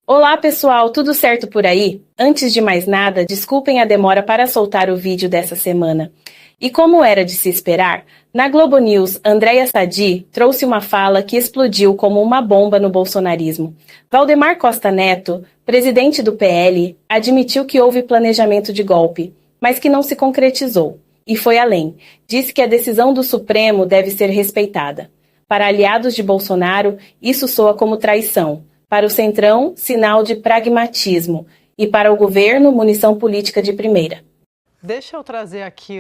Olá pessoal, tudo certo por aí? Antes de mais nada, desculpem a demora para soltar o vídeo dessa semana. E como era de se esperar, na Globo News, Andréa Sadi trouxe uma fala que explodiu como uma bomba no bolsonarismo. Valdemar Costa Neto, presidente do PL, admitiu que houve planejamento de golpe, mas que não se concretizou. E foi além. Disse que a decisão do Supremo deve ser respeitada. Para aliados de Bolsonaro, isso soa como traição. Para o Centrão, sinal de pragmatismo. E para o governo, munição política de primeira. Deixa eu trazer aqui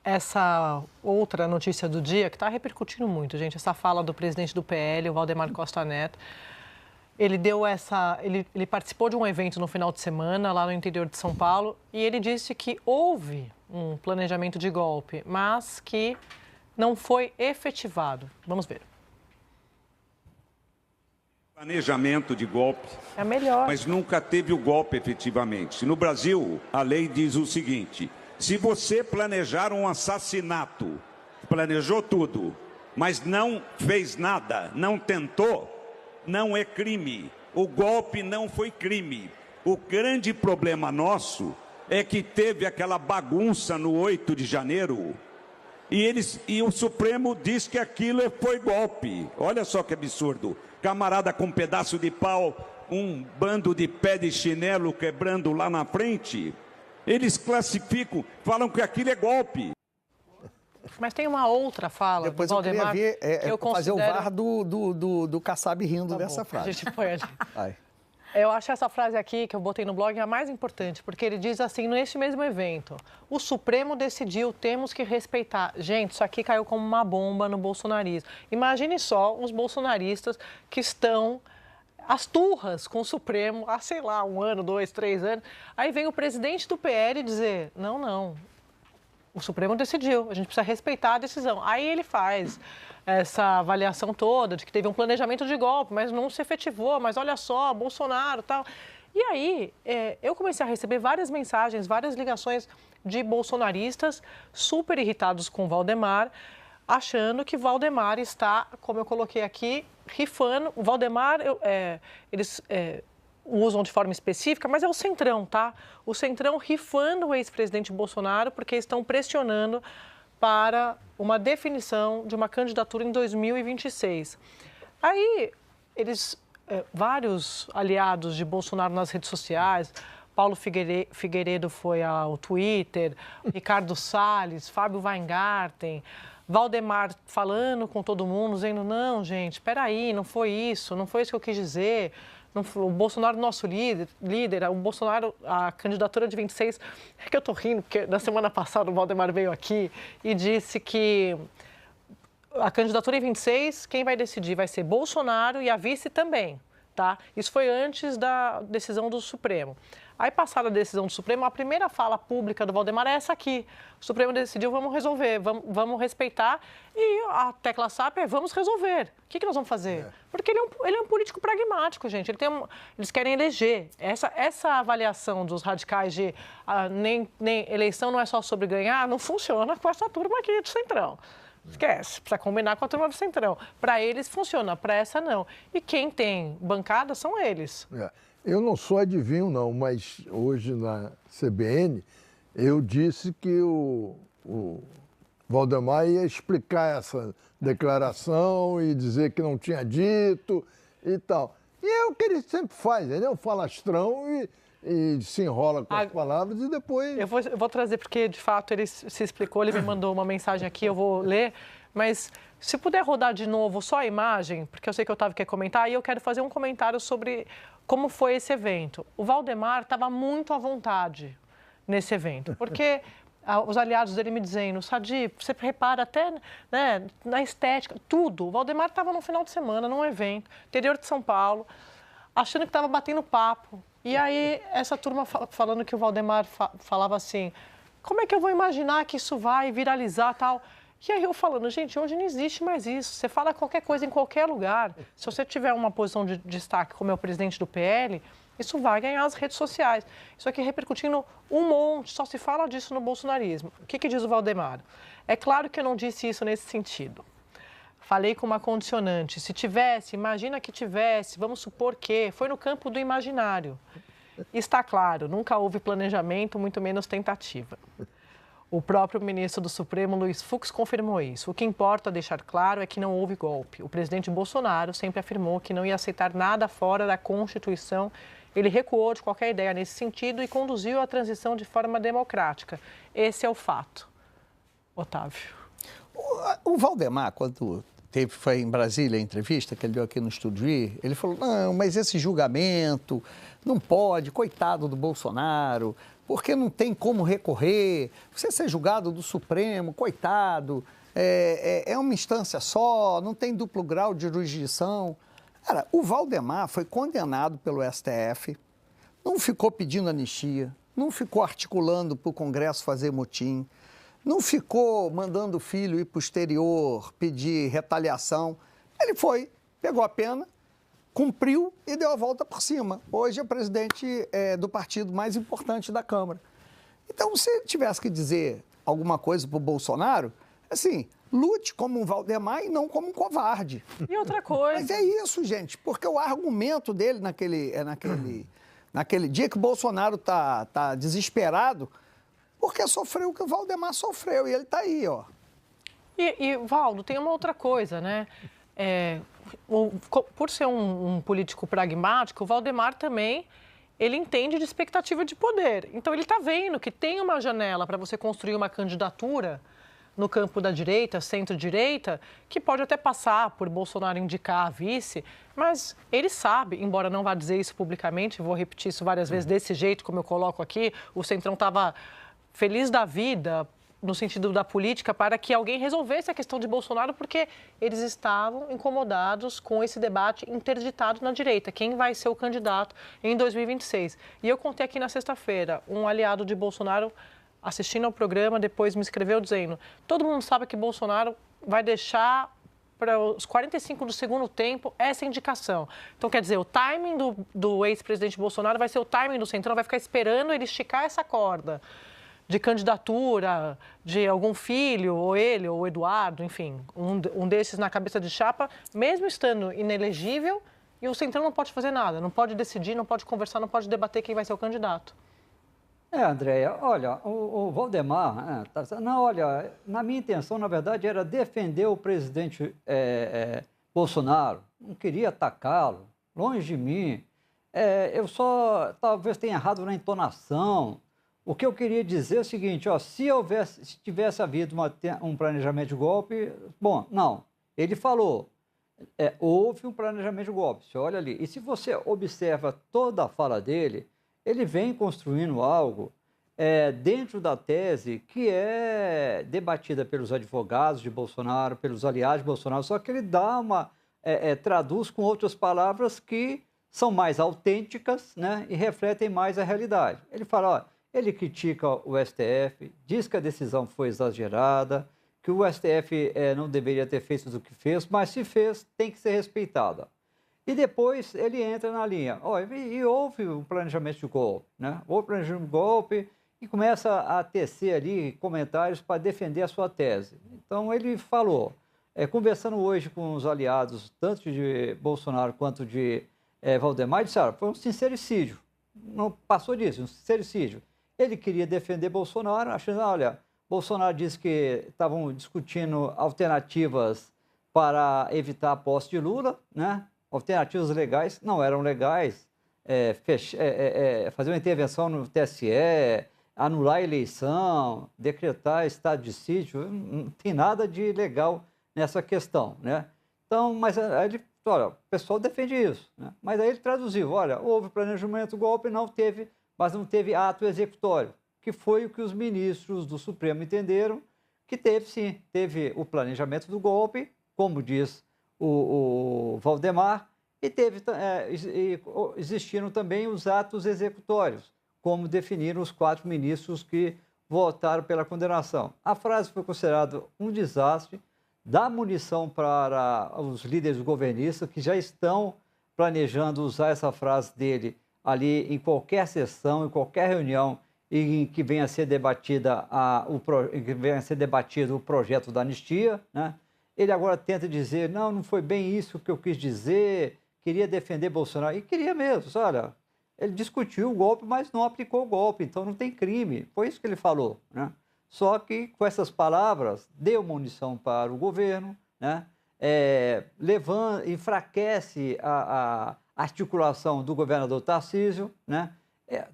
essa outra notícia do dia que está repercutindo muito, gente. Essa fala do presidente do PL, o Valdemar Costa Neto. Ele participou de um evento no final de semana lá no interior de São Paulo e ele disse que houve um planejamento de golpe, mas que não foi efetivado. Vamos ver. Planejamento de golpe, é melhor. Mas nunca teve o golpe efetivamente. No Brasil, a lei diz o seguinte: se você planejar um assassinato, planejou tudo, mas não fez nada, não tentou, não é crime. O golpe não foi crime. O grande problema nosso é que teve aquela bagunça no 8 de janeiro e o Supremo diz que aquilo foi golpe. Olha só que absurdo. Camarada com um pedaço de pau, um bando de pé de chinelo quebrando lá na frente, eles classificam, falam que aquilo é golpe. Mas tem uma outra fala depois do Valdemar. Depois eu queria ver, fazer o VAR do Kassab rindo dessa bom, frase. A gente põe ali. Vai. Eu acho essa frase aqui, que eu botei no blog, a mais importante, porque ele diz assim, neste mesmo evento, o Supremo decidiu, temos que respeitar. Gente, isso aqui caiu como uma bomba no bolsonarismo. Imagine só os bolsonaristas que estão às turras com o Supremo há, sei lá, 1 ano, 2, 3 anos. Aí vem o presidente do PL dizer, não, o Supremo decidiu, a gente precisa respeitar a decisão. Aí ele faz essa avaliação toda de que teve um planejamento de golpe, mas não se efetivou, mas olha só, Bolsonaro e tal. E aí, eu comecei a receber várias mensagens, várias ligações de bolsonaristas super irritados com o Valdemar, achando que Valdemar está, como eu coloquei aqui, rifando. O Valdemar, eles usam de forma específica, mas é o Centrão, tá? O Centrão rifando o ex-presidente Bolsonaro porque estão pressionando para uma definição de uma candidatura em 2026. Aí, vários aliados de Bolsonaro nas redes sociais, Paulo Figueiredo foi ao Twitter, Ricardo Salles, Fábio Weingarten, Valdemar falando com todo mundo, dizendo, não, gente, espera aí, não foi isso que eu quis dizer. O Bolsonaro, nosso líder, o Bolsonaro, a candidatura de 26, é que eu estou rindo, porque na semana passada o Valdemar veio aqui e disse que a candidatura em 26, quem vai decidir vai ser Bolsonaro e a vice também, tá? Isso foi antes da decisão do Supremo. Aí, passada a decisão do Supremo, a primeira fala pública do Valdemar é essa aqui. O Supremo decidiu, vamos resolver, vamos respeitar. E a tecla SAP é, vamos resolver. O que nós vamos fazer? Porque ele é um político pragmático, gente. Eles querem eleger. Essa avaliação dos radicais de nem eleição não é só sobre ganhar, não funciona com essa turma aqui do Centrão. Esquece, precisa combinar com a turma do Centrão. Para eles funciona, para essa não. E quem tem bancada são eles. Eu não sou adivinho, não, mas hoje na CBN eu disse que o Valdemar ia explicar essa declaração e dizer que não tinha dito e tal. E é o que ele sempre faz, ele é um falastrão e se enrola com as palavras e depois... Eu vou trazer, porque de fato ele se explicou, ele me mandou uma mensagem aqui, eu vou ler, mas se puder rodar de novo só a imagem, porque eu sei que o Otávio quer comentar, e eu quero fazer um comentário sobre como foi esse evento. O Valdemar estava muito à vontade nesse evento, porque os aliados dele me dizendo, Sadi, você repara até, né, na estética, tudo. O Valdemar estava no final de semana, num evento, interior de São Paulo, achando que estava batendo papo. E aí, essa turma falando que o Valdemar falava assim, como é que eu vou imaginar que isso vai viralizar e tal? E aí eu falando, gente, hoje não existe mais isso. Você fala qualquer coisa em qualquer lugar. Se você tiver uma posição de destaque, como é o presidente do PL, isso vai ganhar as redes sociais. Isso aqui repercutindo um monte, só se fala disso no bolsonarismo. O que diz o Valdemar? É claro que eu não disse isso nesse sentido. Falei com uma condicionante. Se tivesse, imagina que tivesse, vamos supor que, foi no campo do imaginário. Está claro, nunca houve planejamento, muito menos tentativa. O próprio ministro do Supremo, Luiz Fux, confirmou isso. O que importa deixar claro é que não houve golpe. O presidente Bolsonaro sempre afirmou que não ia aceitar nada fora da Constituição. Ele recuou de qualquer ideia nesse sentido e conduziu a transição de forma democrática. Esse é o fato. Otávio. O Valdemar, quando foi em Brasília a entrevista que ele deu aqui no Estúdio I, ele falou, não, mas esse julgamento não pode, coitado do Bolsonaro, porque não tem como recorrer, você ser julgado do Supremo, coitado, é uma instância só, não tem duplo grau de jurisdição. Cara, o Valdemar foi condenado pelo STF, não ficou pedindo anistia, não ficou articulando para o Congresso fazer motim, não ficou mandando o filho ir para o exterior pedir retaliação. Ele foi, pegou a pena, cumpriu e deu a volta por cima. Hoje é presidente do partido mais importante da Câmara. Então, se ele tivesse que dizer alguma coisa para o Bolsonaro, assim, lute como um Valdemar e não como um covarde. E outra coisa... Mas é isso, gente, porque o argumento dele naquele dia que o Bolsonaro tá desesperado, porque sofreu o que o Valdemar sofreu, e ele está aí, ó. E, Valdo, tem uma outra coisa, né? Por ser um político pragmático, o Valdemar também, ele entende de expectativa de poder. Então, ele está vendo que tem uma janela para você construir uma candidatura no campo da direita, centro-direita, que pode até passar por Bolsonaro indicar a vice, mas ele sabe, embora não vá dizer isso publicamente, vou repetir isso várias vezes desse jeito, como eu coloco aqui, o Centrão estava feliz da vida, no sentido da política, para que alguém resolvesse a questão de Bolsonaro, porque eles estavam incomodados com esse debate interditado na direita. Quem vai ser o candidato em 2026? E eu contei aqui na sexta-feira, um aliado de Bolsonaro assistindo ao programa, depois me escreveu dizendo: todo mundo sabe que Bolsonaro vai deixar para os 45 do segundo tempo essa indicação. Então, quer dizer, o timing do ex-presidente Bolsonaro vai ser o timing do Centrão, vai ficar esperando ele esticar essa corda de candidatura de algum filho, ou ele, ou o Eduardo, enfim, um desses na cabeça de chapa, mesmo estando inelegível, e o Centrão não pode fazer nada, não pode decidir, não pode conversar, não pode debater quem vai ser o candidato. Andréia, olha, o Valdemar, olha, na minha intenção, na verdade, era defender o presidente Bolsonaro, não queria atacá-lo, longe de mim. Eu só talvez tenha errado na entonação. O que eu queria dizer é o seguinte, ó, se tivesse havido um planejamento de golpe, bom, não, ele falou, houve um planejamento de golpe, você olha ali, e se você observa toda a fala dele, ele vem construindo algo dentro da tese que é debatida pelos advogados de Bolsonaro, pelos aliados de Bolsonaro, só que ele dá traduz com outras palavras que são mais autênticas, né, e refletem mais a realidade. Ele fala, ó, ele critica o STF, diz que a decisão foi exagerada, que o STF não deveria ter feito o que fez, mas se fez, tem que ser respeitada. E depois ele entra na linha, e houve um planejamento de golpe, né? Houve planejamento de golpe e começa a tecer ali comentários para defender a sua tese. Então ele falou, conversando hoje com os aliados, tanto de Bolsonaro quanto de Valdemar, ele disse, foi um sincericídio, não passou disso, um sincericídio. Ele queria defender Bolsonaro, achando, olha, Bolsonaro disse que estavam discutindo alternativas para evitar a posse de Lula, né? Alternativas legais, não eram legais, fazer uma intervenção no TSE, anular a eleição, decretar estado de sítio, não tem nada de legal nessa questão, né? Então, mas aí ele, olha, o pessoal defende isso, né? Mas aí ele traduziu, olha, houve planejamento golpe, mas não teve ato executório, que foi o que os ministros do Supremo entenderam que teve, sim, teve o planejamento do golpe, como diz o Valdemar, e existiram também os atos executórios, como definiram os 4 ministros que votaram pela condenação. A frase foi considerada um desastre, dá munição para os líderes governistas que já estão planejando usar essa frase dele ali em qualquer sessão, em qualquer reunião em que venha a ser debatido o projeto da anistia, né? Ele agora tenta dizer, não foi bem isso que eu quis dizer, queria defender Bolsonaro. E queria mesmo, olha, ele discutiu o golpe, mas não aplicou o golpe, então não tem crime. Foi isso que ele falou, né? Só que com essas palavras, deu munição para o governo, né? Enfraquece a articulação do governador Tarcísio, né?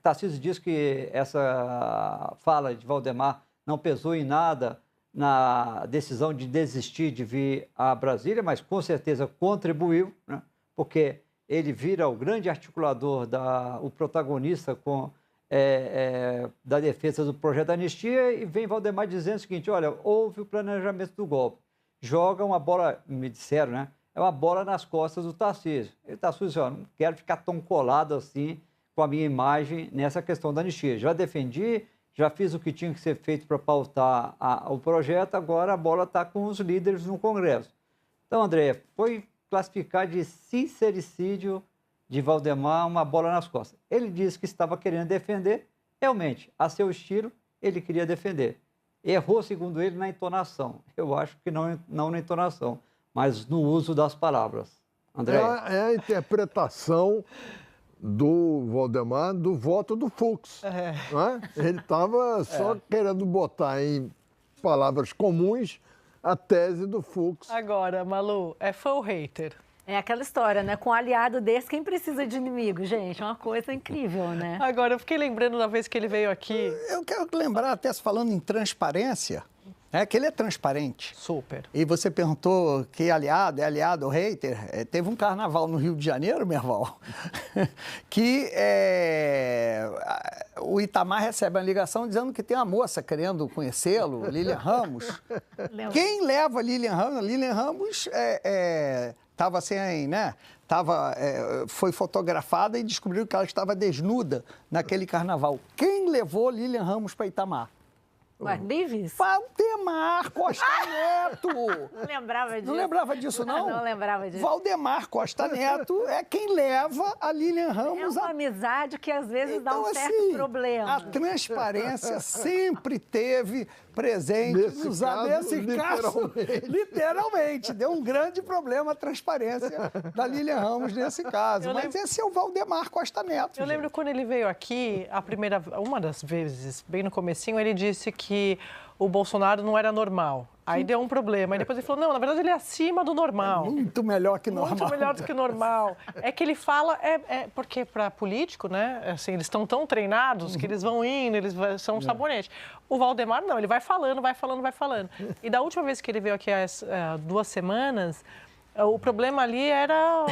Tarcísio diz que essa fala de Valdemar não pesou em nada na decisão de desistir de vir a Brasília, mas com certeza contribuiu, né? Porque ele vira o grande articulador, o protagonista da defesa do projeto da anistia, e vem Valdemar dizendo o seguinte, olha, houve o planejamento do golpe. Joga uma bola, me disseram, né? É uma bola nas costas do Tarcísio. E o Tarcísio disse, não quero ficar tão colado assim com a minha imagem nessa questão da anistia. Já defendi, já fiz o que tinha que ser feito para pautar o projeto, agora a bola está com os líderes no Congresso. Então, André, foi classificar de sincericídio de Valdemar uma bola nas costas. Ele disse que estava querendo defender, realmente, a seu estilo, ele queria defender. Errou, segundo ele, na entonação. Eu acho que não na entonação, mas no uso das palavras. André? É a interpretação do Valdemar do voto do Fux. Não é? Ele estava só querendo botar em palavras comuns a tese do Fux. Agora, Malu, é fã ou hater? É aquela história, né? Com um aliado desse, quem precisa de inimigo, gente? É uma coisa incrível, né? Agora, eu fiquei lembrando da vez que ele veio aqui. Eu quero lembrar, até falando em transparência, que ele é transparente. Super. E você perguntou que é aliado ou hater. Teve um carnaval no Rio de Janeiro, Merval, que o Itamar recebe uma ligação dizendo que tem uma moça querendo conhecê-lo, Lilian Ramos. Quem leva a Lilian Ramos? A Lilian Ramos estava assim, né? Foi fotografada e descobriu que ela estava desnuda naquele carnaval. Quem levou Lilian Ramos para Itamar? Ué, Lives? Valdemar Costa Neto! Não lembrava disso. Não lembrava disso, não? Não lembrava disso. Valdemar Costa Neto é quem leva a Lilian Ramos. É uma amizade que às vezes dá um certo problema. A transparência sempre teve presente. Nesse caso, literalmente. Deu um grande problema a transparência da Lilian Ramos nesse caso. Mas esse é o Valdemar Costa Neto. Eu lembro quando ele veio aqui, uma das vezes, bem no comecinho, ele disse que o Bolsonaro não era normal. Aí deu um problema. Aí depois ele falou, não, na verdade ele é acima do normal. Muito melhor que normal. Muito melhor do que normal. É que ele fala, porque para político, né, assim, eles estão tão treinados que eles vão indo, eles são um sabonete. O Valdemar não, ele vai falando. E da última vez que ele veio aqui, há 2 semanas, o problema ali era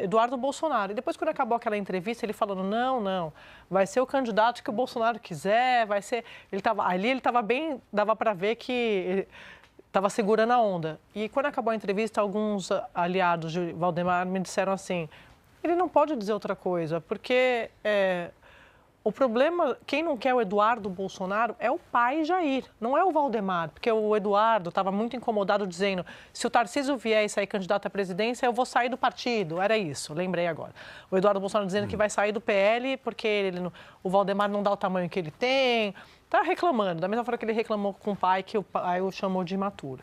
Eduardo Bolsonaro. E depois, quando acabou aquela entrevista, ele falando, não, vai ser o candidato que o Bolsonaro quiser, vai ser... ele estava bem, dava para ver que ele estava segurando a onda. E quando acabou a entrevista, alguns aliados de Valdemar me disseram assim, ele não pode dizer outra coisa, porque... O problema, quem não quer o Eduardo Bolsonaro é o pai Jair, não é o Valdemar, porque o Eduardo estava muito incomodado dizendo, se o Tarcísio vier e sair candidato à presidência, eu vou sair do partido, era isso, lembrei agora. O Eduardo Bolsonaro dizendo que vai sair do PL porque o Valdemar não dá o tamanho que ele tem, está reclamando, da mesma forma que ele reclamou com o pai, que o pai o chamou de imaturo.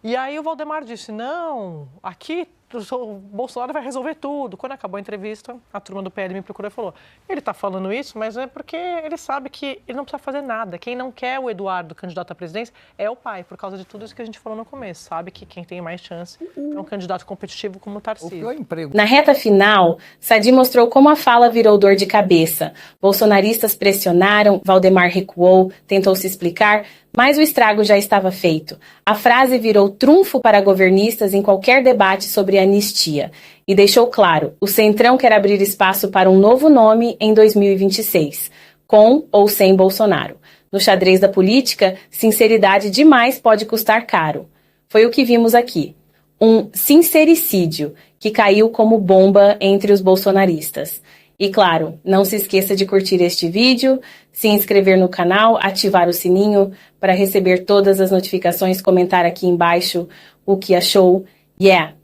E aí o Valdemar disse, não, aqui o Bolsonaro vai resolver tudo. Quando acabou a entrevista, a turma do PL me procurou e falou, ele está falando isso, mas é porque ele sabe que ele não precisa fazer nada. Quem não quer o Eduardo candidato à presidência é o pai, por causa de tudo isso que a gente falou no começo. Sabe que quem tem mais chance é um candidato competitivo como o Tarcísio. Na reta final, Sadi mostrou como a fala virou dor de cabeça. Bolsonaristas pressionaram, Valdemar recuou, tentou se explicar, mas o estrago já estava feito. A frase virou trunfo para governistas em qualquer debate sobre anistia e deixou claro, o Centrão quer abrir espaço para um novo nome em 2026, com ou sem Bolsonaro. No xadrez da política, sinceridade demais pode custar caro. Foi o que vimos aqui. Um sincericídio que caiu como bomba entre os bolsonaristas. E claro, não se esqueça de curtir este vídeo, se inscrever no canal, ativar o sininho para receber todas as notificações, comentar aqui embaixo o que achou. Yeah!